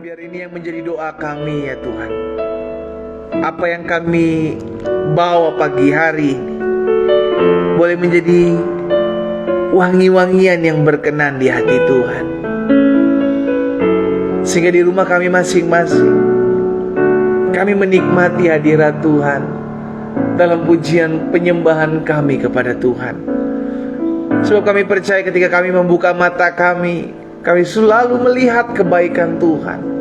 Biar ini yang menjadi doa kami ya Tuhan. Apa yang kami bawa pagi hari ini boleh menjadi wangi-wangian yang berkenan di hati Tuhan, sehingga di rumah kami masing-masing kami menikmati hadirat Tuhan dalam pujian penyembahan kami kepada Tuhan. Sebab kami percaya ketika kami membuka mata kami selalu melihat kebaikan Tuhan.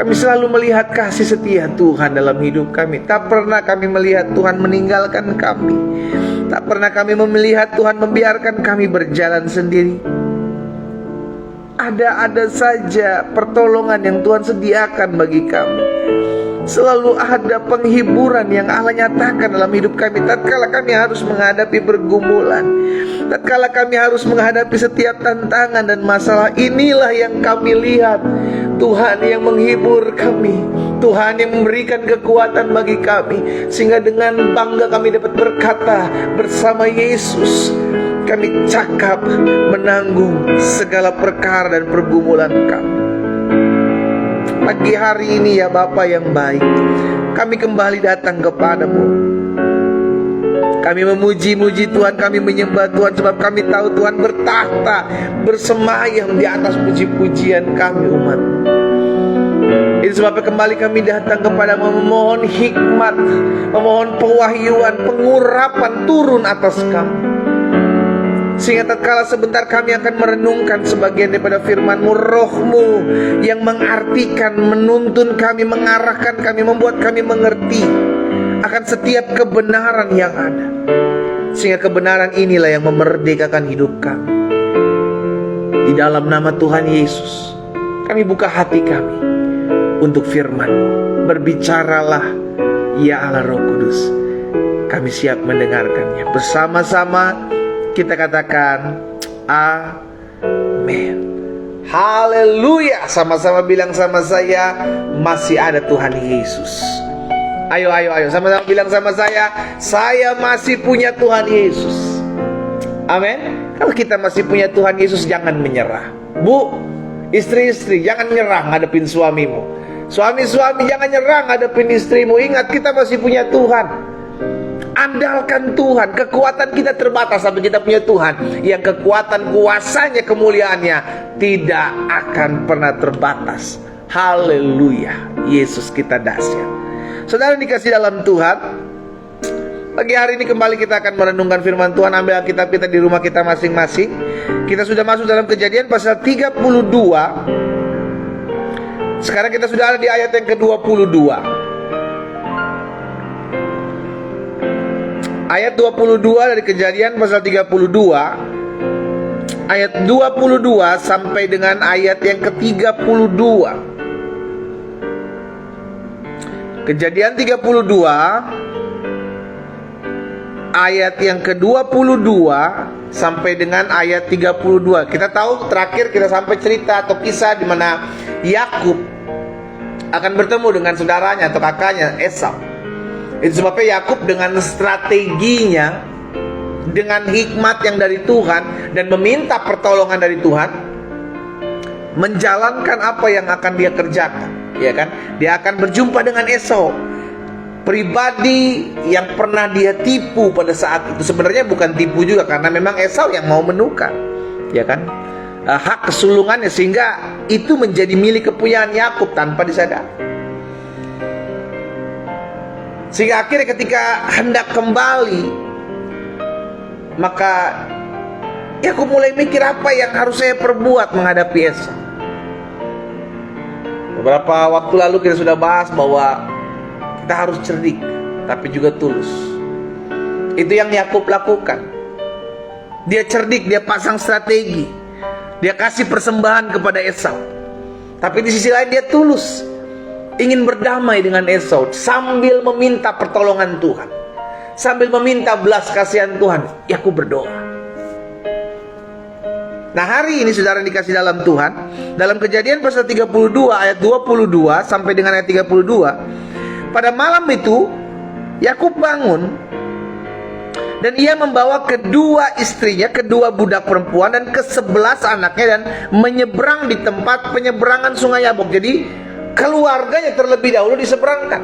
Kami selalu melihat kasih setia Tuhan dalam hidup kami. Tak pernah kami melihat Tuhan meninggalkan kami. Tak pernah kami melihat Tuhan membiarkan kami berjalan sendiri. Ada saja pertolongan yang Tuhan sediakan bagi kami. Selalu ada penghiburan yang Allah nyatakan dalam hidup kami tatkala kami harus menghadapi pergumulan, tatkala kami harus menghadapi setiap tantangan dan masalah. Inilah yang kami lihat, Tuhan yang menghibur kami, Tuhan yang memberikan kekuatan bagi kami, sehingga dengan bangga kami dapat berkata, bersama Yesus kami cakap menanggung segala perkara dan pergumulan kami. Pagi hari ini ya Bapa yang baik, kami kembali datang kepadamu. Kami memuji-muji Tuhan, kami menyembah Tuhan, sebab kami tahu Tuhan bertahta, bersemayam di atas puji-pujian kami umat. Itu sebabnya kembali kami datang kepadamu memohon hikmat, memohon pewahyuan, pengurapan turun atas kami, sehingga tatkala sebentar kami akan merenungkan sebagian daripada firman-Mu, Roh-Mu yang mengartikan, menuntun kami, mengarahkan kami, membuat kami mengerti akan setiap kebenaran yang ada, sehingga kebenaran inilah yang memerdekakan hidup kami. Di dalam nama Tuhan Yesus kami buka hati kami untuk firman-Mu. Berbicaralah ya Allah Roh Kudus, kami siap mendengarkannya. Bersama-sama kita katakan amin. Haleluya. Sama-sama bilang sama saya, masih ada Tuhan Yesus. Ayo sama-sama bilang sama saya masih punya Tuhan Yesus. Amin. Kalau kita masih punya Tuhan Yesus, jangan menyerah. Bu, istri-istri, jangan nyerah ngadepin suamimu. Suami-suami, jangan nyerah ngadepin istrimu. Ingat, kita masih punya Tuhan. Andalkan Tuhan. Kekuatan kita terbatas, tapi kita punya Tuhan yang kekuatan, kuasanya, kemuliaannya tidak akan pernah terbatas. Haleluya. Yesus kita dahsyat. Saudara dikasih dalam Tuhan, pagi hari ini kembali kita akan merenungkan firman Tuhan. Ambil Alkitab kita di rumah kita masing-masing. Kita sudah masuk dalam Kejadian pasal 32. Sekarang kita sudah ada di ayat yang ke-22. Ayat 22 dari Kejadian pasal 32, ayat 22 sampai dengan ayat yang ke-32. Kejadian 32 ayat yang ke-22 sampai dengan ayat 32. Kita tahu terakhir kita sampai cerita atau kisah di mana Yakub akan bertemu dengan saudaranya atau kakaknya Esau. Itu sebabnya Yakub dengan strateginya, dengan hikmat yang dari Tuhan dan meminta pertolongan dari Tuhan, menjalankan apa yang akan dia kerjakan, ya kan? Dia akan berjumpa dengan Esau, pribadi yang pernah dia tipu pada saat itu. Sebenarnya bukan tipu juga, karena memang Esau yang mau menukar, ya kan? Hak kesulungannya, sehingga itu menjadi milik kepunyaan Yakub tanpa disadari. Sehingga akhirnya ketika hendak kembali, maka Yakub mulai mikir, apa yang harus saya perbuat menghadapi Esau. Beberapa waktu lalu kita sudah bahas bahwa kita harus cerdik, tapi juga tulus. Itu yang Yakub lakukan. Dia cerdik, dia pasang strategi, dia kasih persembahan kepada Esau. Tapi di sisi lain dia tulus, ingin berdamai dengan Esau, sambil meminta pertolongan Tuhan, sambil meminta belas kasihan Tuhan. Yakub berdoa. Nah, hari ini saudara dikasih dalam Tuhan, dalam Kejadian pasal 32 ayat 22 sampai dengan ayat 32, pada malam itu Yakub bangun Dan ia membawa kedua istrinya, kedua budak perempuan, dan ke-11 anaknya, dan menyeberang di tempat penyeberangan sungai Yabok. Jadi keluarganya terlebih dahulu diseberangkan,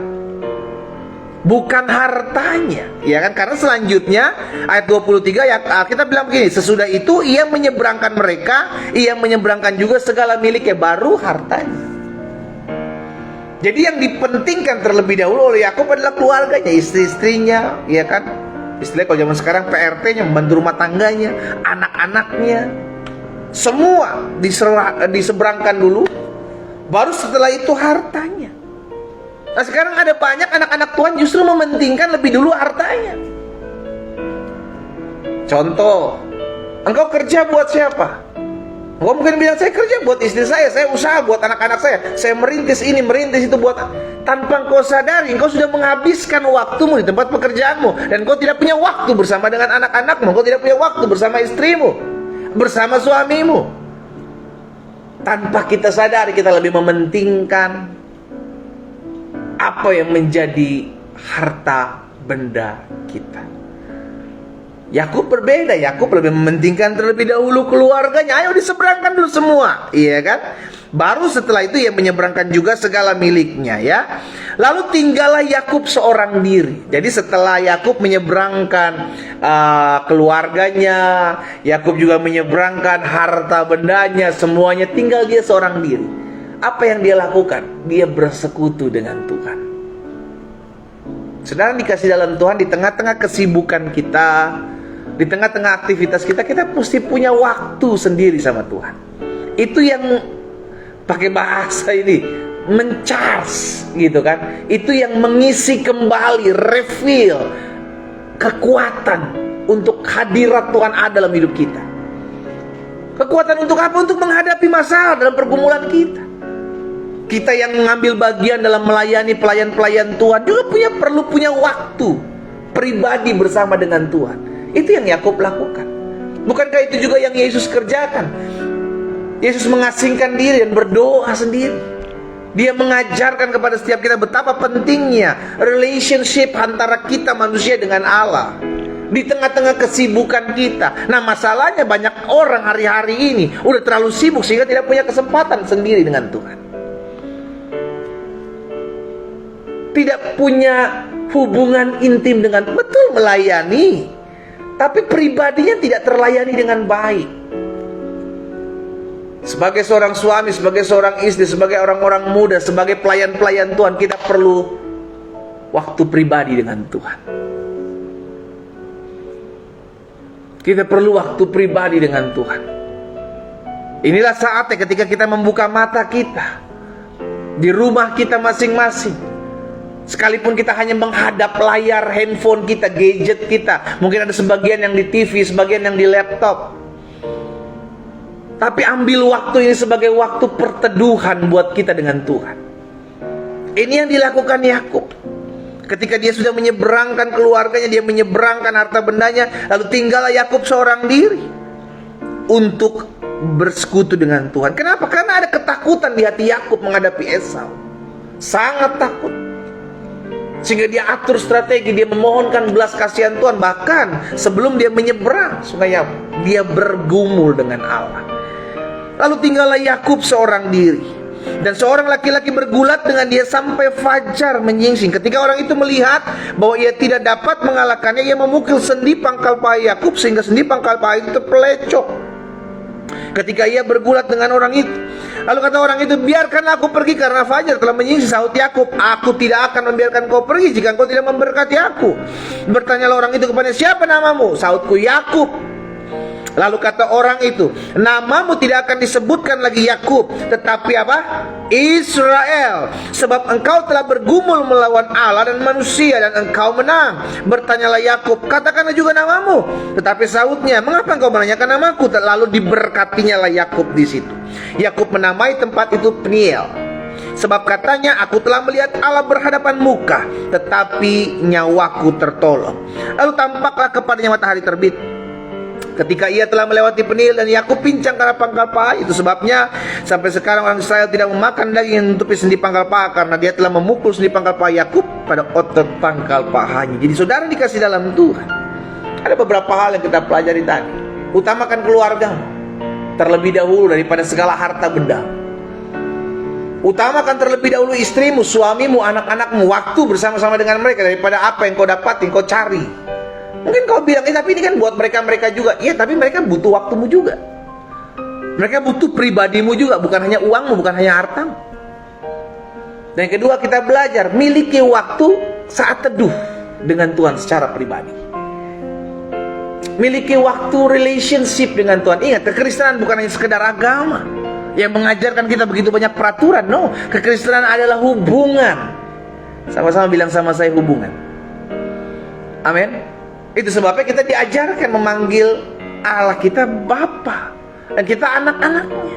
bukan hartanya, ya kan? Karena selanjutnya ayat 23 ya, kita bilang begini, sesudah itu ia menyeberangkan mereka, ia menyeberangkan juga segala miliknya, baru hartanya. Jadi yang dipentingkan terlebih dahulu oleh Yakub adalah keluarganya, istri-istrinya, ya kan? Istilahnya kalau zaman sekarang PRT-nya, membantu rumah tangganya, anak-anaknya, semua diseberangkan dulu, baru setelah itu hartanya. Nah sekarang ada banyak anak-anak Tuhan justru mementingkan lebih dulu hartanya. Contoh, engkau kerja buat siapa? Engkau mungkin bilang, saya kerja buat istri saya usaha buat anak-anak saya merintis ini, merintis itu buat. Tanpa engkau sadari, engkau sudah menghabiskan waktumu di tempat pekerjaanmu, dan engkau tidak punya waktu bersama dengan anak-anakmu, engkau tidak punya waktu bersama istrimu, bersama suamimu. Tanpa kita sadari, kita lebih mementingkan apa yang menjadi harta benda kita. Yakub berbeda, Yakub lebih mementingkan terlebih dahulu keluarganya. Ayo diseberangkan dulu semua, iya kan? Baru setelah itu ia menyeberangkan juga segala miliknya, ya. Lalu tinggallah Yakub seorang diri. Jadi setelah Yakub menyeberangkan keluarganya, Yakub juga menyeberangkan harta bendanya, semuanya, tinggal dia seorang diri. Apa yang dia lakukan? Dia bersekutu dengan Tuhan. Saudara dikasih dalam Tuhan, di tengah-tengah kesibukan kita, di tengah-tengah aktivitas kita, kita mesti punya waktu sendiri sama Tuhan. Itu yang pakai bahasa ini, mencharge gitu kan. Itu yang mengisi kembali, refill kekuatan untuk hadirat Tuhan ada dalam hidup kita. Kekuatan untuk apa? Untuk menghadapi masalah dalam pergumulan kita. Kita yang mengambil bagian dalam melayani pelayan-pelayan Tuhan juga perlu punya waktu pribadi bersama dengan Tuhan. Itu yang Yakub lakukan. Bukankah itu juga yang Yesus kerjakan? Yesus mengasingkan diri dan berdoa sendiri. Dia mengajarkan kepada setiap kita betapa pentingnya relationship antara kita manusia dengan Allah di tengah-tengah kesibukan kita. Nah masalahnya banyak orang hari-hari ini udah terlalu sibuk sehingga tidak punya kesempatan sendiri dengan Tuhan. Tidak punya hubungan intim dengan, betul melayani, tapi pribadinya tidak terlayani dengan baik. Sebagai seorang suami, sebagai seorang istri, sebagai orang-orang muda, sebagai pelayan-pelayan Tuhan, kita perlu waktu pribadi dengan Tuhan. Kita perlu waktu pribadi dengan Tuhan. Inilah saatnya ketika kita membuka mata kita di rumah kita masing-masing. Sekalipun kita hanya menghadap layar handphone kita, gadget kita, mungkin ada sebagian yang di TV, sebagian yang di laptop. Tapi ambil waktu ini sebagai waktu perteduhan buat kita dengan Tuhan. Ini yang dilakukan Yakub. Ketika dia sudah menyeberangkan keluarganya, dia menyeberangkan harta bendanya, lalu tinggallah Yakub seorang diri untuk bersekutu dengan Tuhan. Kenapa? Karena ada ketakutan di hati Yakub menghadapi Esau. Sangat takut. Sehingga dia atur strategi, dia memohonkan belas kasihan Tuhan. Bahkan sebelum dia menyeberang sungai Yabok, dia bergumul dengan Allah. Lalu tinggallah Yakub seorang diri, dan seorang laki-laki bergulat dengan dia sampai fajar menyingsing. Ketika orang itu melihat bahwa ia tidak dapat mengalahkannya, ia memukul sendi pangkal paha Yakub sehingga sendi pangkal paha itu terpelecok ketika ia bergulat dengan orang itu. Lalu kata orang itu, biarkanlah aku pergi karena fajar telah menyingsing. Sahut Yakub, aku tidak akan membiarkan kau pergi jika kau tidak memberkati aku. Bertanyalah orang itu kepada, siapa namamu? Sahutku, Yakub. Lalu kata orang itu, namamu tidak akan disebutkan lagi Yakub, tetapi apa? Israel. Sebab engkau telah bergumul melawan Allah dan manusia, dan engkau menang. Bertanyalah Yakub, katakanlah juga namamu. Tetapi sahutnya, mengapa engkau menanyakan namaku? Lalu diberkatinya lah Yakub di situ. Yakub menamai tempat itu Peniel. Sebab katanya, aku telah melihat Allah berhadapan muka, tetapi nyawaku tertolong. Lalu tampaklah kepadanya matahari terbit ketika ia telah melewati Peniel, dan Yakub pincang karena pangkal paha. Itu sebabnya sampai sekarang orang Israel tidak memakan daging yang menutupi sendi pangkal paha, karena dia telah memukul sendi pangkal paha Yakub pada otot pangkal pahanya. Jadi saudara dikasih dalam Tuhan, Ada beberapa hal yang kita pelajari tadi. Utamakan keluargamu terlebih dahulu daripada segala harta benda. Utamakan terlebih dahulu istrimu, suamimu, anak-anakmu, waktu bersama-sama dengan mereka daripada apa yang kau dapatin, kau cari. Mungkin kau bilang, tapi ini kan buat mereka juga. Iya, tapi mereka butuh waktumu juga. Mereka butuh pribadimu juga, bukan hanya uangmu, bukan hanya hartamu. Dan yang kedua, kita belajar miliki waktu saat teduh dengan Tuhan secara pribadi. Miliki waktu relationship dengan Tuhan. Ingat, kekristenan bukan hanya sekedar agama yang mengajarkan kita begitu banyak peraturan. No, kekristenan adalah hubungan. Sama-sama bilang sama saya, hubungan. Amin. Itu sebabnya kita diajarkan memanggil Allah kita Bapa dan kita anak-anaknya.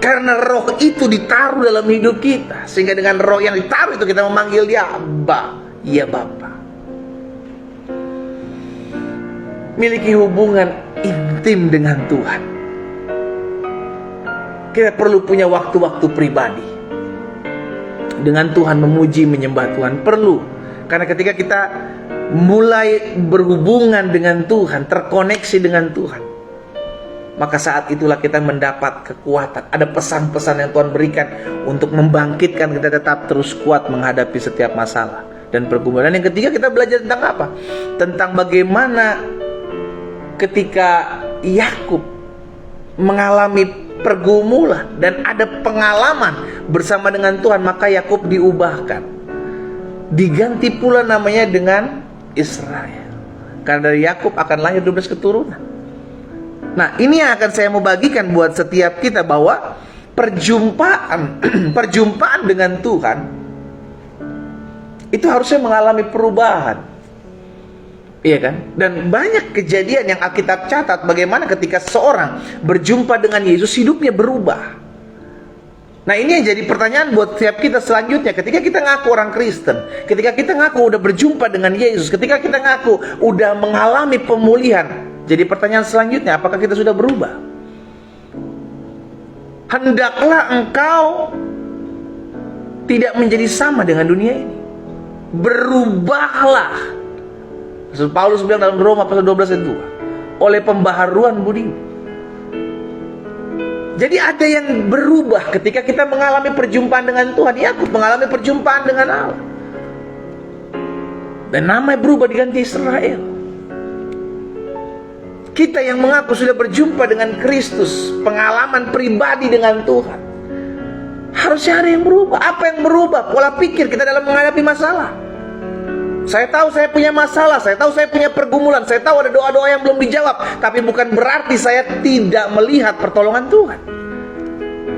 Karena roh itu ditaruh dalam hidup kita, sehingga dengan roh yang ditaruh itu kita memanggil dia Abba, ya Bapa. Miliki hubungan intim dengan Tuhan. Kita perlu punya waktu-waktu pribadi dengan Tuhan, memuji, menyembah Tuhan. Perlu. Karena ketika kita mulai berhubungan dengan Tuhan, terkoneksi dengan Tuhan, maka saat itulah kita mendapat kekuatan. Ada pesan-pesan yang Tuhan berikan untuk membangkitkan kita tetap terus kuat menghadapi setiap masalah dan pergumulan. Dan yang ketiga, kita belajar tentang apa? Tentang bagaimana ketika Yakub mengalami pergumulan dan ada pengalaman bersama dengan Tuhan, maka Yakub diubahkan, diganti pula namanya dengan Israel. Karena dari Yakub akan lahir 12 keturunan. Nah, ini yang akan saya mau bagikan buat setiap kita, bahwa perjumpaan dengan Tuhan itu harusnya mengalami perubahan. Iya kan? Dan banyak kejadian yang Alkitab catat bagaimana ketika seorang berjumpa dengan Yesus, hidupnya berubah. Nah, ini yang jadi pertanyaan buat setiap kita selanjutnya. Ketika kita ngaku orang Kristen, ketika kita ngaku udah berjumpa dengan Yesus, ketika kita ngaku udah mengalami pemulihan, jadi pertanyaan selanjutnya, apakah kita sudah berubah? Hendaklah engkau tidak menjadi sama dengan dunia ini. Berubahlah. Rasul Paulus bilang dalam Roma pasal 12 ayat 2, oleh pembaharuan budi. Jadi ada yang berubah ketika kita mengalami perjumpaan dengan Tuhan. Yakub mengalami perjumpaan dengan Allah, dan namanya berubah diganti Israel. Kita yang mengaku sudah berjumpa dengan Kristus, pengalaman pribadi dengan Tuhan, harusnya ada yang berubah. Apa yang berubah? Pola pikir kita dalam menghadapi masalah. Saya tahu saya punya masalah, saya tahu saya punya pergumulan, saya tahu ada doa-doa yang belum dijawab, tapi bukan berarti saya tidak melihat pertolongan Tuhan.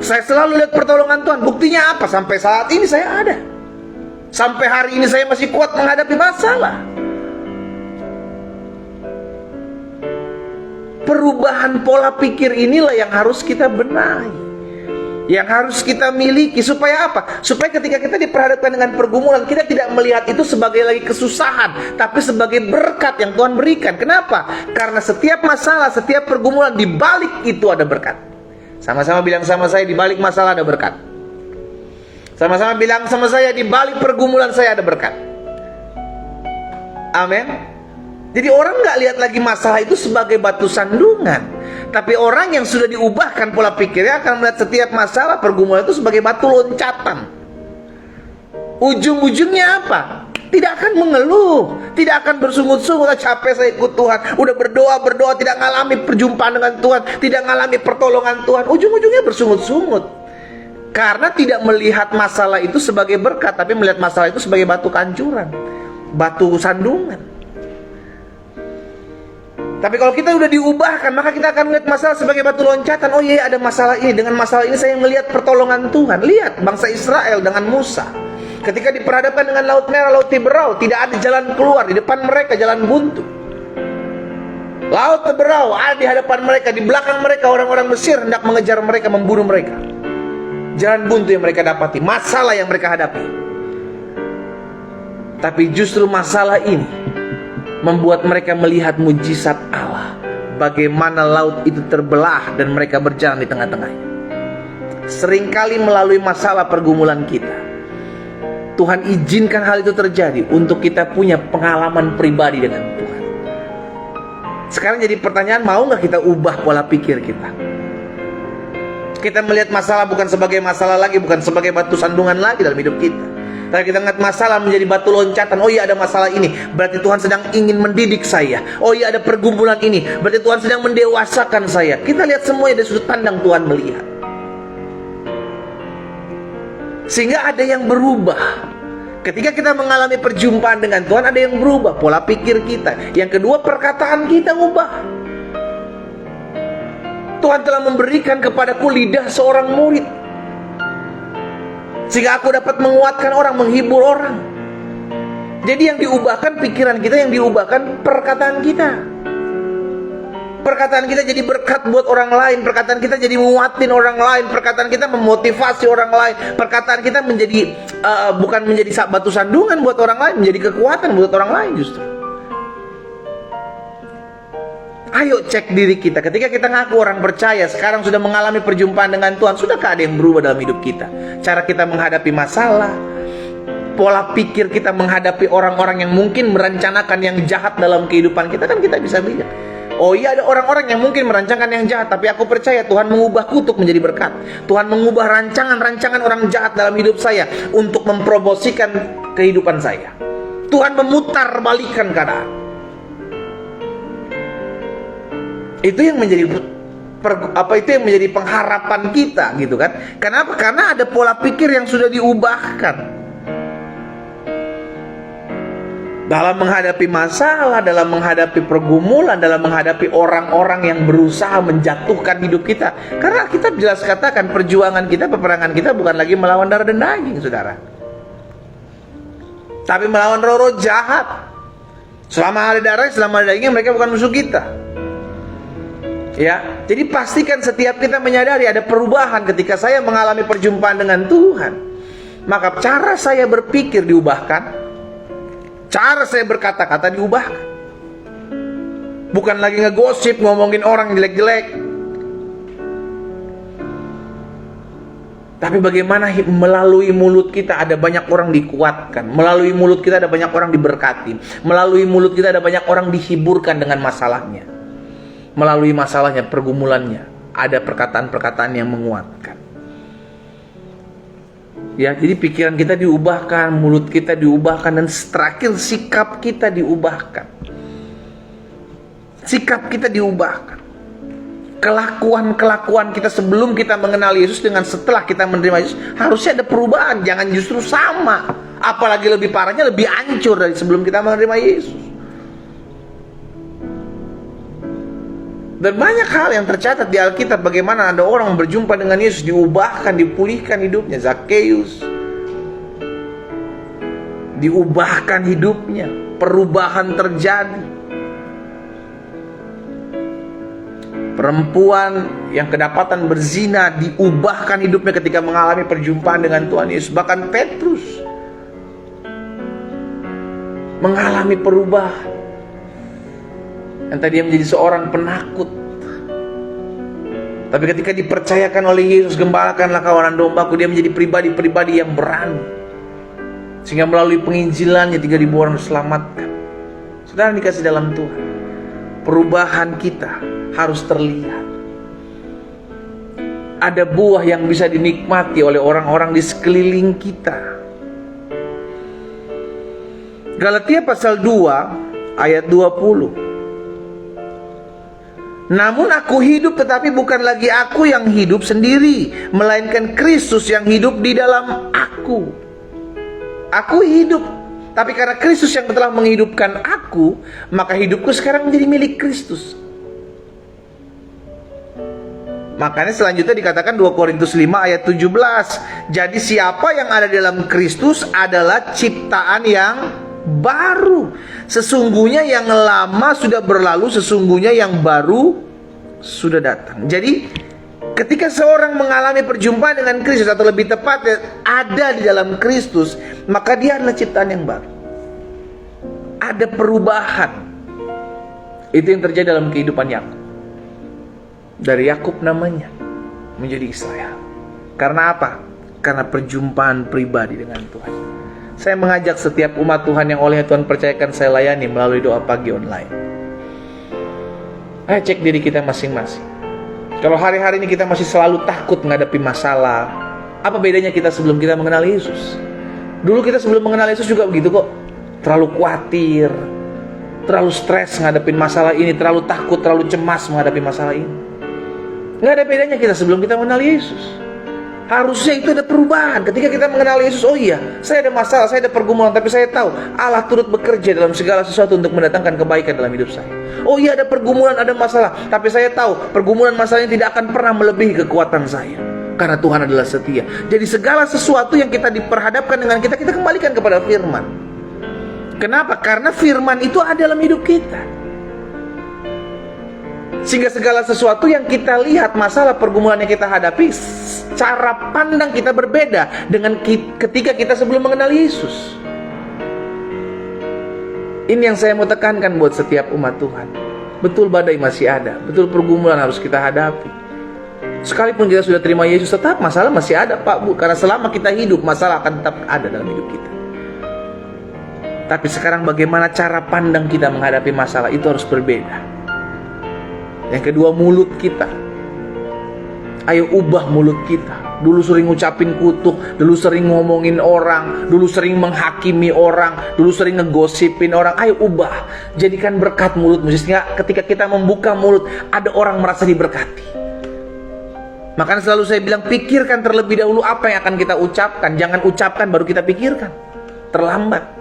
Saya selalu lihat pertolongan Tuhan. Buktinya apa? Sampai saat ini saya ada. Sampai hari ini saya masih kuat menghadapi masalah. Perubahan pola pikir inilah yang harus kita benahi, yang harus kita miliki. Supaya apa? Supaya ketika kita diperhadapkan dengan pergumulan, kita tidak melihat itu sebagai lagi kesusahan, tapi sebagai berkat yang Tuhan berikan. Kenapa? Karena setiap masalah, setiap pergumulan, di balik itu ada berkat. Sama-sama bilang sama saya, di balik masalah ada berkat. Sama-sama bilang sama saya, di balik pergumulan saya ada berkat. Amin. Jadi orang nggak lihat lagi masalah itu sebagai batu sandungan, tapi orang yang sudah diubahkan pola pikirnya akan melihat setiap masalah, pergumulan itu sebagai batu loncatan. Ujung-ujungnya apa? Tidak akan mengeluh, tidak akan bersungut-sungut, capek saya ikut Tuhan, udah berdoa, tidak ngalami perjumpaan dengan Tuhan, tidak ngalami pertolongan Tuhan. Ujung-ujungnya bersungut-sungut, karena tidak melihat masalah itu sebagai berkat, tapi melihat masalah itu sebagai batu kancuran, batu sandungan. Tapi kalau kita udah diubahkan, maka kita akan melihat masalah sebagai batu loncatan. Oh iya, ada masalah ini. Dengan masalah ini saya melihat pertolongan Tuhan. Lihat bangsa Israel dengan Musa, ketika diperhadapkan dengan Laut Merah, Laut Teberau, tidak ada jalan keluar. Di depan mereka jalan buntu. Laut Teberau ada di hadapan mereka, di belakang mereka orang-orang Mesir hendak mengejar mereka, membunuh mereka. Jalan buntu yang mereka dapati, masalah yang mereka hadapi. Tapi justru masalah ini membuat mereka melihat mujizat Allah, bagaimana laut itu terbelah dan mereka berjalan di tengah-tengahnya. Seringkali melalui masalah pergumulan kita, Tuhan izinkan hal itu terjadi untuk kita punya pengalaman pribadi dengan Tuhan. Sekarang jadi pertanyaan, mau nggak kita ubah pola pikir kita? Kita melihat masalah bukan sebagai masalah lagi, bukan sebagai batu sandungan lagi dalam hidup kita. Tapi kita melihat masalah menjadi batu loncatan. Oh iya, ada masalah ini, berarti Tuhan sedang ingin mendidik saya. Oh iya, ada pergumulan ini, berarti Tuhan sedang mendewasakan saya. Kita lihat semuanya dari sudut pandang Tuhan melihat. Sehingga ada yang berubah. Ketika kita mengalami perjumpaan dengan Tuhan, ada yang berubah pola pikir kita. Yang kedua, perkataan kita ubah. Tuhan telah memberikan kepadaku lidah seorang murid, sehingga aku dapat menguatkan orang, menghibur orang. Jadi yang diubahkan pikiran kita, yang diubahkan perkataan kita. Perkataan kita jadi berkat buat orang lain. Perkataan kita jadi menguatin orang lain. Perkataan kita memotivasi orang lain. Perkataan kita menjadi bukan menjadi batu sandungan buat orang lain, menjadi kekuatan buat orang lain justru. Ayo cek diri kita. Ketika kita ngaku orang percaya, sekarang sudah mengalami perjumpaan dengan Tuhan, sudahkah ada yang berubah dalam hidup kita? Cara kita menghadapi masalah, pola pikir kita menghadapi orang-orang yang mungkin merencanakan yang jahat dalam kehidupan kita, kan kita bisa lihat. Oh iya, ada orang-orang yang mungkin merancangkan yang jahat, tapi aku percaya Tuhan mengubah kutuk menjadi berkat. Tuhan mengubah rancangan-rancangan orang jahat dalam hidup saya untuk mempromosikan kehidupan saya. Tuhan memutar balikan keadaan. Itu yang menjadi itu yang menjadi pengharapan kita, gitu kan? Kenapa? Karena ada pola pikir yang sudah diubahkan. Dalam menghadapi masalah, dalam menghadapi pergumulan, dalam menghadapi orang-orang yang berusaha menjatuhkan hidup kita. Karena kita jelas katakan perjuangan kita, peperangan kita bukan lagi melawan darah dan daging, saudara, tapi melawan roh-roh jahat. Selama ada darah, selama ada daging, mereka bukan musuh kita. Ya, jadi pastikan setiap kita menyadari ada perubahan ketika saya mengalami perjumpaan dengan Tuhan. Maka cara saya berpikir diubahkan, cara saya berkata-kata diubahkan. Bukan lagi ngegosip, ngomongin orang jelek-jelek, tapi bagaimana melalui mulut kita ada banyak orang dikuatkan, melalui mulut kita ada banyak orang diberkati, melalui mulut kita ada banyak orang dihiburkan dengan masalahnya. Melalui masalahnya, pergumulannya, ada perkataan-perkataan yang menguatkan. Ya, jadi pikiran kita diubahkan, mulut kita diubahkan, dan terakhir sikap kita diubahkan. Sikap kita diubahkan. Kelakuan-kelakuan kita sebelum kita mengenal Yesus dengan setelah kita menerima Yesus harusnya ada perubahan, jangan justru sama. Apalagi lebih parahnya, lebih hancur dari sebelum kita menerima Yesus. Dan banyak hal yang tercatat di Alkitab, bagaimana ada orang berjumpa dengan Yesus, diubahkan, dipulihkan hidupnya. Zakheus diubahkan hidupnya, perubahan terjadi. Perempuan yang kedapatan berzina diubahkan hidupnya ketika mengalami perjumpaan dengan Tuhan Yesus. Bahkan Petrus mengalami perubahan. Yang tadinya menjadi seorang penakut, tapi ketika dipercayakan oleh Yesus, gembalakanlah kawanan dombaku, dia menjadi pribadi-pribadi yang berani. Sehingga melalui penginjilannya 3.000 orang diselamatkan. Saudara dikasih dalam Tuhan, perubahan kita harus terlihat. Ada buah yang bisa dinikmati oleh orang-orang di sekeliling kita. Galatia pasal 2 ayat 20. Namun aku hidup, tetapi bukan lagi aku yang hidup sendiri, melainkan Kristus yang hidup di dalam aku. Aku hidup, tapi karena Kristus yang telah menghidupkan aku, maka hidupku sekarang menjadi milik Kristus. Makanya selanjutnya dikatakan 2 Korintus 5 ayat 17. Jadi siapa yang ada dalam Kristus adalah ciptaan yang baru. Sesungguhnya yang lama sudah berlalu, sesungguhnya yang baru sudah datang. Jadi ketika seorang mengalami perjumpaan dengan Kristus, atau lebih tepatnya ada di dalam Kristus, maka dia adalah ciptaan yang baru. Ada perubahan. Itu yang terjadi dalam kehidupan Yakub. Dari Yakub namanya menjadi Israel. Karena apa? Karena perjumpaan pribadi dengan Tuhan. Saya mengajak setiap umat Tuhan yang oleh Tuhan percayakan saya layani melalui doa pagi online. Ayo cek diri kita masing-masing. Kalau hari-hari ini kita masih selalu takut menghadapi masalah, apa bedanya kita sebelum kita mengenal Yesus? Dulu kita sebelum mengenal Yesus juga begitu kok. Terlalu khawatir, terlalu stres menghadapi masalah ini, terlalu takut, terlalu cemas menghadapi masalah ini. Nggak ada bedanya kita sebelum kita mengenal Yesus. Harusnya itu ada perubahan. Ketika kita mengenal Yesus, oh iya, saya ada masalah, saya ada pergumulan, tapi saya tahu Allah turut bekerja dalam segala sesuatu untuk mendatangkan kebaikan dalam hidup saya. Oh iya, ada pergumulan, ada masalah, tapi saya tahu pergumulan masalah ini tidak akan pernah melebihi kekuatan saya, karena Tuhan adalah setia. Jadi segala sesuatu yang kita diperhadapkan dengan kita kembalikan kepada firman. Kenapa? Karena firman itu ada dalam hidup kita. Sehingga segala sesuatu yang kita lihat, masalah pergumulan yang kita hadapi, cara pandang kita berbeda dengan ketika kita sebelum mengenal Yesus. Ini yang saya mau tekankan buat setiap umat Tuhan. Betul badai masih ada, betul pergumulan harus kita hadapi. Sekalipun kita sudah terima Yesus, tetap masalah masih ada Pak Bu. Karena selama kita hidup, masalah akan tetap ada dalam hidup kita. Tapi sekarang bagaimana cara pandang kita menghadapi masalah itu harus berbeda. Yang kedua, mulut kita. Ayo ubah mulut kita. Dulu sering ngucapin kutuk, dulu sering ngomongin orang, dulu sering menghakimi orang, dulu sering ngegosipin orang. Ayo ubah, jadikan berkat mulutmu, sehingga ketika kita membuka mulut, ada orang merasa diberkati. Makanya selalu saya bilang, pikirkan terlebih dahulu apa yang akan kita ucapkan. Jangan ucapkan baru kita pikirkan, terlambat.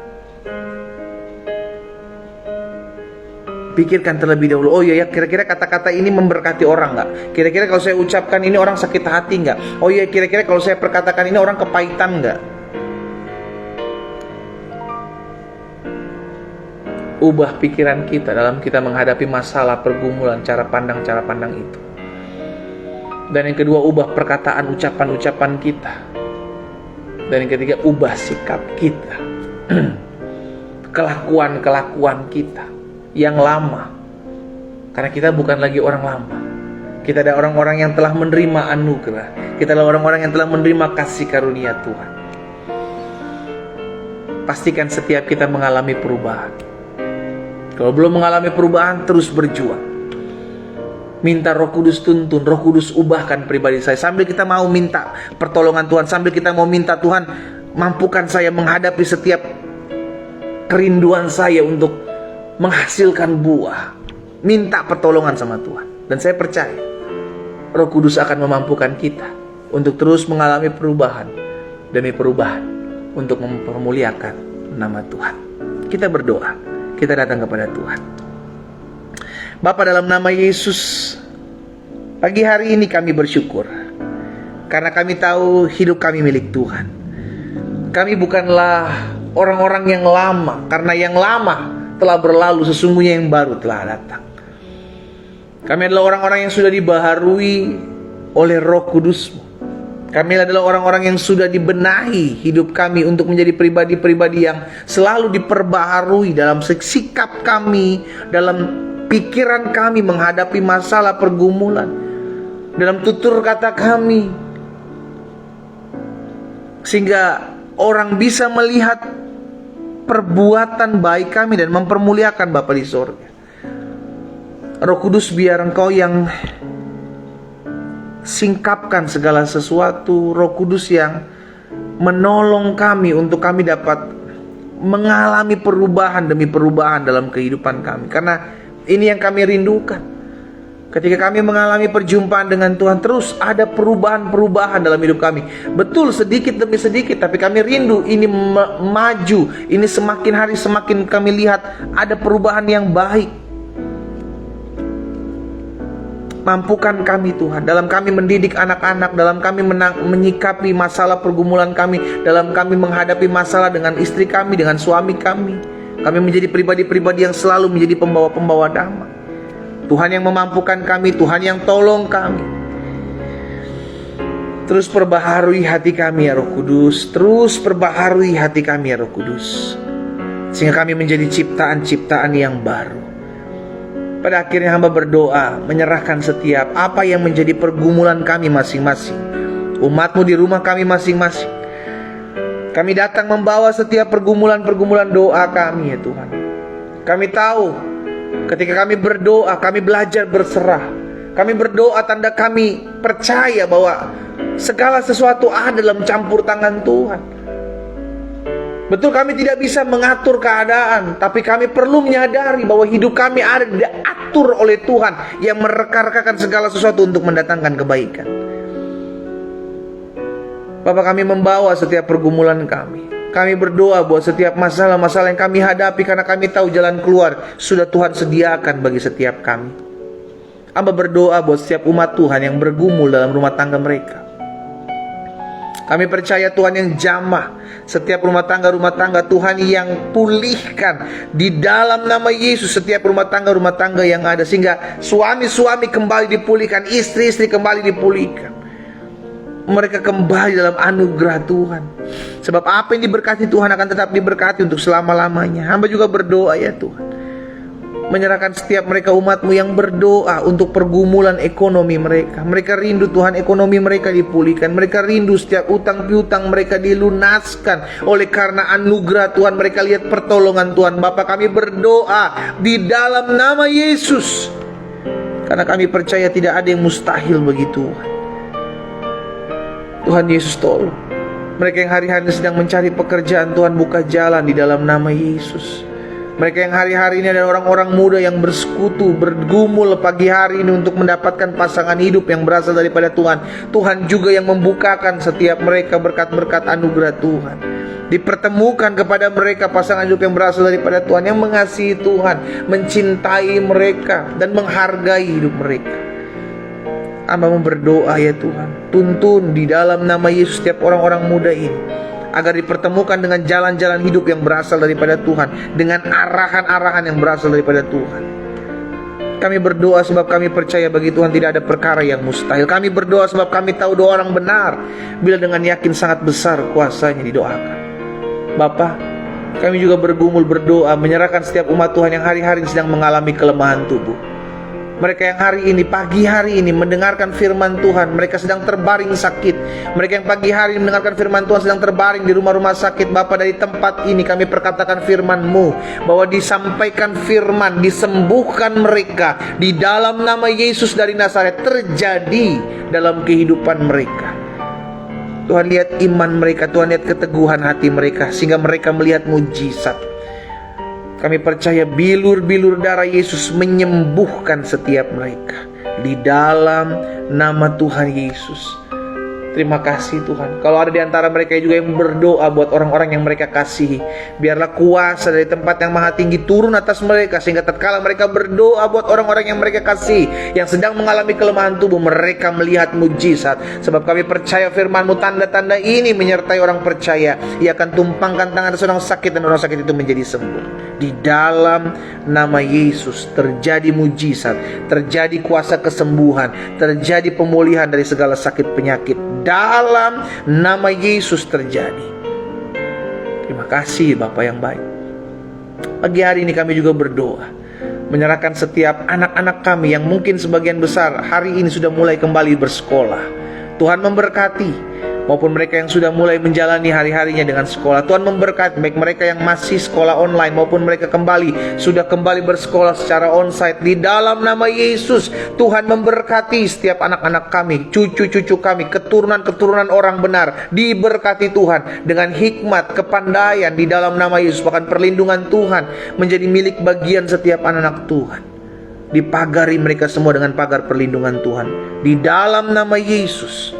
Pikirkan terlebih dahulu. Oh iya ya, kira-kira kata-kata ini memberkati orang nggak? Kira-kira kalau saya ucapkan ini orang sakit hati nggak? Oh iya, kira-kira kalau saya perkatakan ini orang kepahitan nggak? Ubah pikiran kita dalam kita menghadapi masalah, pergumulan, cara pandang itu. Dan yang kedua, ubah perkataan, ucapan-ucapan kita. Dan yang ketiga, ubah sikap kita. Kelakuan-kelakuan kita yang lama. Karena kita bukan lagi orang lama. Kita ada orang-orang yang telah menerima anugerah. Kita adalah orang-orang yang telah menerima kasih karunia Tuhan. Pastikan setiap kita mengalami perubahan. Kalau belum mengalami perubahan, terus berjuang. Minta Roh Kudus tuntun, Roh Kudus ubahkan pribadi saya. Sambil kita mau minta pertolongan Tuhan, sambil kita mau minta Tuhan, mampukan saya menghadapi setiap kerinduan saya untuk menghasilkan buah. Minta pertolongan sama Tuhan. Dan saya percaya Roh Kudus akan memampukan kita untuk terus mengalami perubahan demi perubahan, untuk mempermuliakan nama Tuhan. Kita berdoa, kita datang kepada Tuhan. Bapa, dalam nama Yesus, pagi hari ini kami bersyukur karena kami tahu hidup kami milik Tuhan. Kami bukanlah orang-orang yang lama, karena yang lama telah berlalu, sesungguhnya yang baru telah datang. Kami adalah orang-orang yang sudah dibaharui oleh Roh Kudus-Mu. Kami adalah orang-orang yang sudah dibenahi hidup kami untuk menjadi pribadi-pribadi yang selalu diperbaharui dalam sikap kami, dalam pikiran kami menghadapi masalah pergumulan, dalam tutur kata kami, sehingga orang bisa melihat perbuatan baik kami dan mempermuliakan Bapa di sorga. Roh Kudus, biar Engkau yang singkapkan segala sesuatu. Roh Kudus yang menolong kami untuk kami dapat mengalami perubahan demi perubahan dalam kehidupan kami. Karena ini yang kami rindukan. Ketika kami mengalami perjumpaan dengan Tuhan, terus ada perubahan-perubahan dalam hidup kami. Betul, sedikit demi sedikit, tapi kami rindu ini maju. Ini semakin hari semakin kami lihat ada perubahan yang baik. Mampukan kami Tuhan, dalam kami mendidik anak-anak, dalam kami menyikapi masalah pergumulan kami, dalam kami menghadapi masalah dengan istri kami, dengan suami kami. Kami menjadi pribadi-pribadi yang selalu menjadi pembawa-pembawa damai. Tuhan yang memampukan kami, Tuhan yang tolong kami. Terus perbaharui hati kami ya Roh Kudus. Terus perbaharui hati kami ya Roh Kudus, sehingga kami menjadi ciptaan-ciptaan yang baru. Pada akhirnya hamba berdoa, menyerahkan setiap apa yang menjadi pergumulan kami masing-masing, umat-Mu di rumah kami masing-masing. Kami datang membawa setiap pergumulan-pergumulan doa kami ya Tuhan. Kami tahu Ketika kami berdoa, kami belajar berserah. Kami berdoa tanda kami percaya bahwa segala sesuatu ada dalam campur tangan Tuhan. Betul, kami tidak bisa mengatur keadaan, tapi kami perlu menyadari bahwa hidup kami ada diatur oleh Tuhan yang mereka-rekakan segala sesuatu untuk mendatangkan kebaikan. Bapa, kami membawa setiap pergumulan kami. Kami berdoa bahwa setiap masalah-masalah yang kami hadapi, karena kami tahu jalan keluar sudah Tuhan sediakan bagi setiap kami. Hamba berdoa buat setiap umat Tuhan yang bergumul dalam rumah tangga mereka. Kami percaya Tuhan yang jamah setiap rumah tangga Tuhan yang pulihkan di dalam nama Yesus setiap rumah tangga yang ada, sehingga suami-suami kembali dipulihkan, istri-istri kembali dipulihkan. Mereka kembali dalam anugerah Tuhan. Sebab apa yang diberkati Tuhan akan tetap diberkati untuk selama-lamanya. Hamba juga berdoa ya Tuhan, menyerahkan setiap mereka umat-Mu yang berdoa untuk pergumulan ekonomi mereka. Mereka rindu Tuhan ekonomi mereka dipulihkan. Mereka rindu setiap utang piutang mereka dilunaskan. Oleh karena anugerah Tuhan, mereka lihat pertolongan Tuhan. Bapa, kami berdoa di dalam nama Yesus, karena kami percaya tidak ada yang mustahil bagi Tuhan. Tuhan Yesus, tolong mereka yang hari-hari sedang mencari pekerjaan. Tuhan, buka jalan di dalam nama Yesus. Mereka yang hari-hari ini ada orang-orang muda yang bersekutu, bergumul pagi hari ini untuk mendapatkan pasangan hidup yang berasal daripada Tuhan. Tuhan juga yang membukakan setiap mereka berkat-berkat anugerah Tuhan. Dipertemukan kepada mereka pasangan hidup yang berasal daripada Tuhan, yang mengasihi Tuhan, mencintai mereka, dan menghargai hidup mereka. Hamba berdoa ya Tuhan, tuntun di dalam nama Yesus setiap orang-orang muda ini, agar dipertemukan dengan jalan-jalan hidup yang berasal daripada Tuhan, dengan arahan-arahan yang berasal daripada Tuhan. Kami berdoa sebab kami percaya bagi Tuhan tidak ada perkara yang mustahil. Kami berdoa sebab kami tahu doa orang benar bila dengan yakin sangat besar kuasanya didoakan. Bapa, kami juga bergumul berdoa menyerahkan setiap umat Tuhan yang hari-hari sedang mengalami kelemahan tubuh. Mereka yang hari ini, pagi hari ini mendengarkan firman Tuhan, mereka sedang terbaring sakit. Mereka yang pagi hari ini mendengarkan firman Tuhan sedang terbaring di rumah-rumah sakit. Bapa, dari tempat ini kami perkatakan firman-Mu, bahwa disampaikan firman, disembuhkan mereka di dalam nama Yesus dari Nazaret, terjadi dalam kehidupan mereka. Tuhan, lihat iman mereka, Tuhan lihat keteguhan hati mereka, sehingga mereka melihat mujizat. Kami percaya bilur-bilur darah Yesus menyembuhkan setiap mereka di dalam nama Tuhan Yesus. Terima kasih Tuhan. Kalau ada di antara mereka juga yang berdoa buat orang-orang yang mereka kasihi, biarlah kuasa dari tempat yang maha tinggi turun atas mereka, sehingga tatkala mereka berdoa buat orang-orang yang mereka kasihi, yang sedang mengalami kelemahan tubuh, mereka melihat mujizat. Sebab kami percaya firman-Mu, tanda-tanda ini menyertai orang percaya. Ia akan tumpangkan tangan seorang sakit, dan orang sakit itu menjadi sembuh. Di dalam nama Yesus terjadi mujizat, terjadi kuasa kesembuhan, terjadi pemulihan dari segala sakit penyakit. Dalam nama Yesus terjadi. Terima kasih Bapa yang baik. Pagi hari ini kami juga berdoa, menyerahkan setiap anak-anak kami yang mungkin sebagian besar hari ini sudah mulai kembali bersekolah. Tuhan memberkati, maupun mereka yang sudah mulai menjalani hari-harinya dengan sekolah. Tuhan memberkati baik mereka yang masih sekolah online maupun mereka sudah kembali bersekolah secara onsite. Di dalam nama Yesus, Tuhan memberkati setiap anak-anak kami, cucu-cucu kami, keturunan-keturunan orang benar. Diberkati Tuhan dengan hikmat, kepandaian di dalam nama Yesus. Bahkan perlindungan Tuhan menjadi milik bagian setiap anak-anak Tuhan. Dipagari mereka semua dengan pagar perlindungan Tuhan di dalam nama Yesus.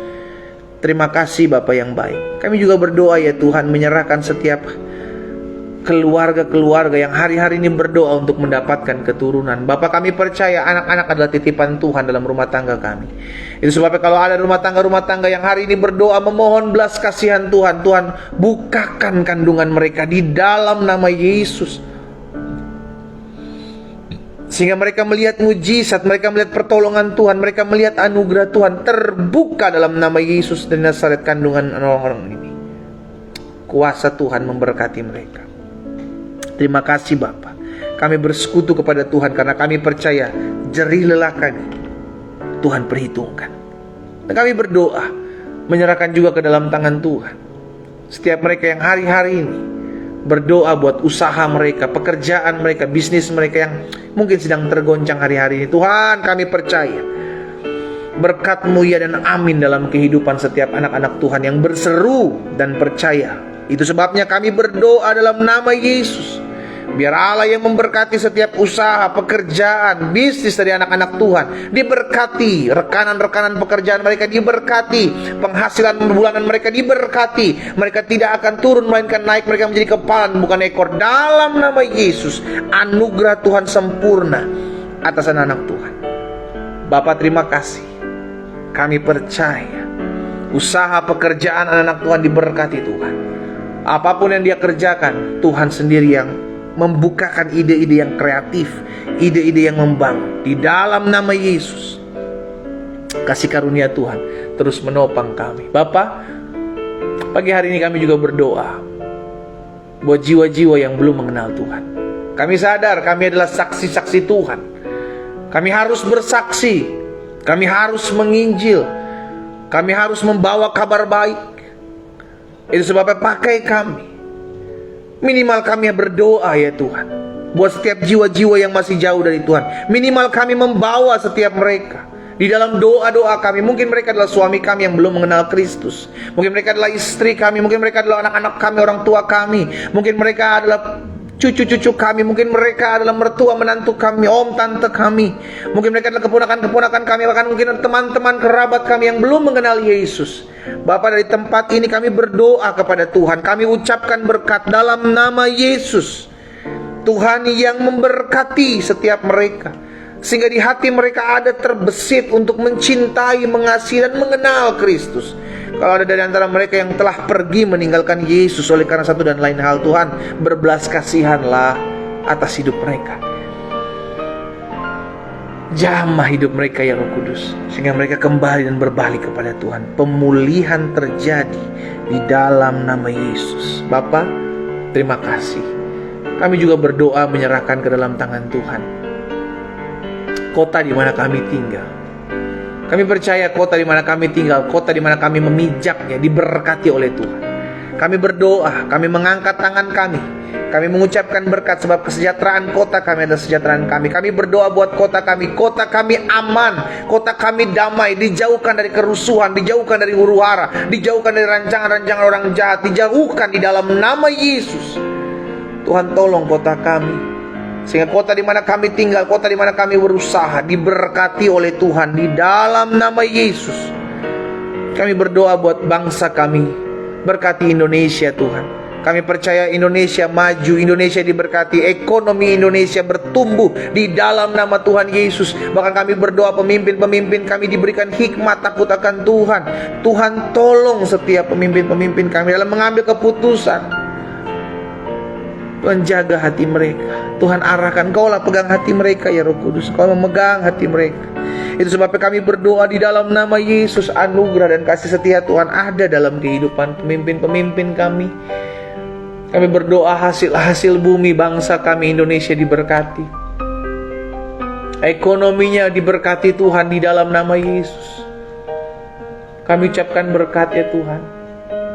Terima kasih Bapa yang baik. Kami juga berdoa ya Tuhan, menyerahkan setiap keluarga-keluarga yang hari-hari ini berdoa untuk mendapatkan keturunan. Bapa, kami percaya anak-anak adalah titipan Tuhan dalam rumah tangga kami. Itu sebabnya kalau ada rumah tangga yang hari ini berdoa memohon belas kasihan Tuhan, Tuhan bukakan kandungan mereka di dalam nama Yesus, sehingga mereka melihat mujizat, mereka melihat pertolongan Tuhan, mereka melihat anugerah Tuhan terbuka dalam nama Yesus dan Nazaret kandungan orang-orang ini. Kuasa Tuhan memberkati mereka. Terima kasih Bapa. Kami bersekutu kepada Tuhan karena kami percaya jerih lelah kami Tuhan perhitungkan. Dan kami berdoa menyerahkan juga ke dalam tangan Tuhan setiap mereka yang hari-hari ini Berdoa buat usaha mereka, pekerjaan mereka, bisnis mereka yang mungkin sedang tergoncang hari-hari ini. Tuhan, kami percaya berkat-Mu ya dan amin dalam kehidupan setiap anak-anak Tuhan yang berseru dan percaya. Itu sebabnya kami berdoa dalam nama Yesus. Biar Allah yang memberkati setiap usaha, pekerjaan, bisnis dari anak-anak Tuhan. Diberkati, rekanan-rekanan pekerjaan mereka diberkati, penghasilan bulanan mereka diberkati. Mereka tidak akan turun melainkan naik, mereka menjadi kepala bukan ekor. Dalam nama Yesus, anugerah Tuhan sempurna atas anak-anak Tuhan. Bapa, terima kasih. Kami percaya usaha pekerjaan anak-anak Tuhan diberkati Tuhan. Apapun yang dia kerjakan, Tuhan sendiri yang membukakan ide-ide yang kreatif, ide-ide yang membangun. Di dalam nama Yesus, kasih karunia Tuhan terus menopang kami. Bapa, pagi hari ini kami juga berdoa buat jiwa-jiwa yang belum mengenal Tuhan. Kami sadar kami adalah saksi-saksi Tuhan. Kami harus bersaksi, kami harus menginjil, kami harus membawa kabar baik. Itu sebabnya pakai kami. Minimal kami berdoa ya Tuhan, buat setiap jiwa-jiwa yang masih jauh dari Tuhan. Minimal kami membawa setiap mereka di dalam doa-doa kami. Mungkin mereka adalah suami kami yang belum mengenal Kristus. Mungkin mereka adalah istri kami. Mungkin mereka adalah anak-anak kami, orang tua kami. Mungkin mereka adalah cucu-cucu kami. Mungkin mereka adalah mertua menantu kami, om tante kami. Mungkin mereka adalah keponakan-keponakan kami. Bahkan mungkin teman-teman kerabat kami yang belum mengenal Yesus. Bapa, dari tempat ini kami berdoa kepada Tuhan. Kami ucapkan berkat dalam nama Yesus. Tuhan yang memberkati setiap mereka, sehingga di hati mereka ada terbesit untuk mencintai, mengasihi dan mengenal Kristus. Kalau ada dari antara mereka yang telah pergi meninggalkan Yesus oleh karena satu dan lain hal, Tuhan, berbelas kasihanlah atas hidup mereka. Jamah hidup mereka ya Roh Kudus, sehingga mereka kembali dan berbalik kepada Tuhan. Pemulihan terjadi di dalam nama Yesus. Bapa, terima kasih. Kami juga berdoa menyerahkan ke dalam tangan Tuhan kota di mana kami tinggal. Kami percaya kota di mana kami tinggal, kota di mana kami memijaknya, diberkati oleh Tuhan. Kami berdoa, kami mengangkat tangan kami. Kami mengucapkan berkat sebab kesejahteraan kota kami adalah kesejahteraan kami. Kami berdoa buat kota kami aman, kota kami damai, dijauhkan dari kerusuhan, dijauhkan dari huru-hara, dijauhkan dari rancangan-rancangan orang jahat, dijauhkan di dalam nama Yesus. Tuhan, tolong kota kami, sehingga kota di mana kami tinggal, kota di mana kami berusaha, diberkati oleh Tuhan di dalam nama Yesus. Kami berdoa buat bangsa kami, berkati Indonesia Tuhan. Kami percaya Indonesia maju, Indonesia diberkati, ekonomi Indonesia bertumbuh di dalam nama Tuhan Yesus. Bahkan kami berdoa pemimpin-pemimpin kami diberikan hikmat takut akan Tuhan. Tuhan, tolong setiap pemimpin-pemimpin kami dalam mengambil keputusan. Tuhan, jaga hati mereka. Tuhan, arahkan, Kaulah pegang hati mereka ya Roh Kudus. Kau memegang hati mereka. Itu sebabnya kami berdoa di dalam nama Yesus, anugerah dan kasih setia Tuhan ada dalam kehidupan pemimpin-pemimpin kami. Kami berdoa hasil bumi bangsa kami Indonesia diberkati, ekonominya diberkati Tuhan di dalam nama Yesus. Kami ucapkan berkat ya Tuhan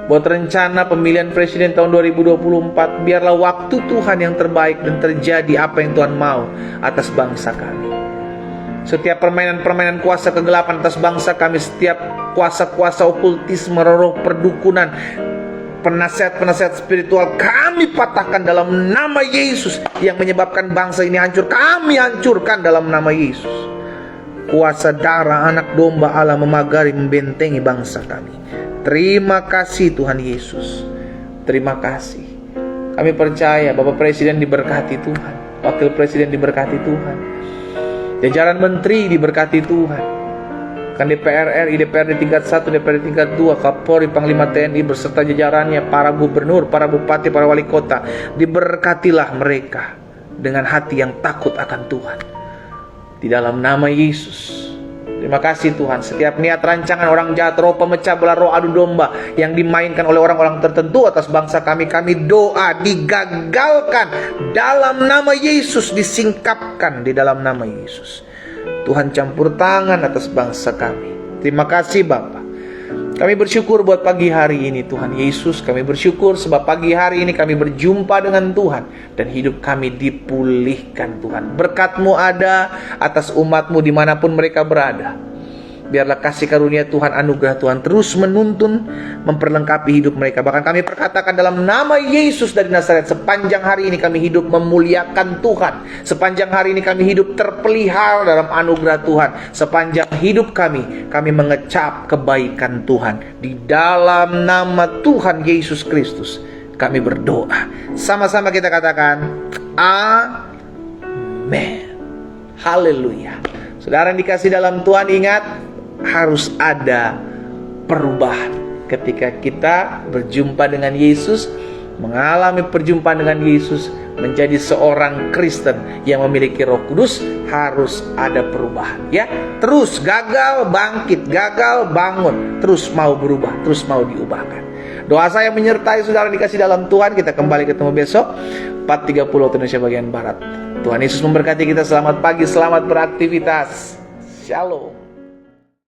buat rencana pemilihan presiden tahun 2024. Biarlah waktu Tuhan yang terbaik dan terjadi apa yang Tuhan mau atas bangsa kami. Setiap permainan-permainan kuasa kegelapan atas bangsa kami, setiap kuasa-kuasa okultisme, roh perdukunan, penasihat-penasihat spiritual, kami patahkan dalam nama Yesus. Yang menyebabkan bangsa ini hancur, kami hancurkan dalam nama Yesus. Kuasa darah anak domba Allah memagari, membentengi bangsa kami. Terima kasih Tuhan Yesus. Terima kasih. Kami percaya Bapak Presiden diberkati Tuhan, Wakil Presiden diberkati Tuhan, jajaran menteri diberkati Tuhan. Kan DPR RI, DPRD tingkat 1, DPRD tingkat 2, Kapolri, Panglima TNI beserta jajarannya, para gubernur, para bupati, para wali kota, diberkatilah mereka dengan hati yang takut akan Tuhan di dalam nama Yesus. Terima kasih Tuhan. Setiap niat rancangan orang jahat, roh pemecah belah, roh adu domba yang dimainkan oleh orang-orang tertentu atas bangsa kami, kami doa digagalkan dalam nama Yesus, disingkapkan di dalam nama Yesus. Tuhan, campur tangan atas bangsa kami. Terima kasih Bapa. Kami bersyukur buat pagi hari ini Tuhan Yesus. Kami bersyukur sebab pagi hari ini kami berjumpa dengan Tuhan. Dan hidup kami dipulihkan Tuhan. Berkat-Mu ada atas umat-Mu dimanapun mereka berada. Biarlah kasih karunia Tuhan, anugerah Tuhan terus menuntun, memperlengkapi hidup mereka. Bahkan kami perkatakan dalam nama Yesus dari Nazaret, sepanjang hari ini kami hidup memuliakan Tuhan. Sepanjang hari ini kami hidup terpelihara dalam anugerah Tuhan. Sepanjang hidup kami mengecap kebaikan Tuhan. Di dalam nama Tuhan Yesus Kristus kami berdoa. Sama-sama kita katakan, amin. Haleluya. Saudara yang dikasih dalam Tuhan, ingat, harus ada perubahan ketika kita berjumpa dengan Yesus, mengalami perjumpaan dengan Yesus, menjadi seorang Kristen yang memiliki Roh Kudus. Harus ada perubahan, ya. Terus gagal bangkit, gagal bangun, terus mau berubah, terus mau diubahkan. Doa saya menyertai saudara dikasih dalam Tuhan. Kita kembali ketemu besok 4.30 waktu Indonesia bagian Barat. Tuhan Yesus memberkati kita. Selamat pagi, selamat beraktivitas. Shalom.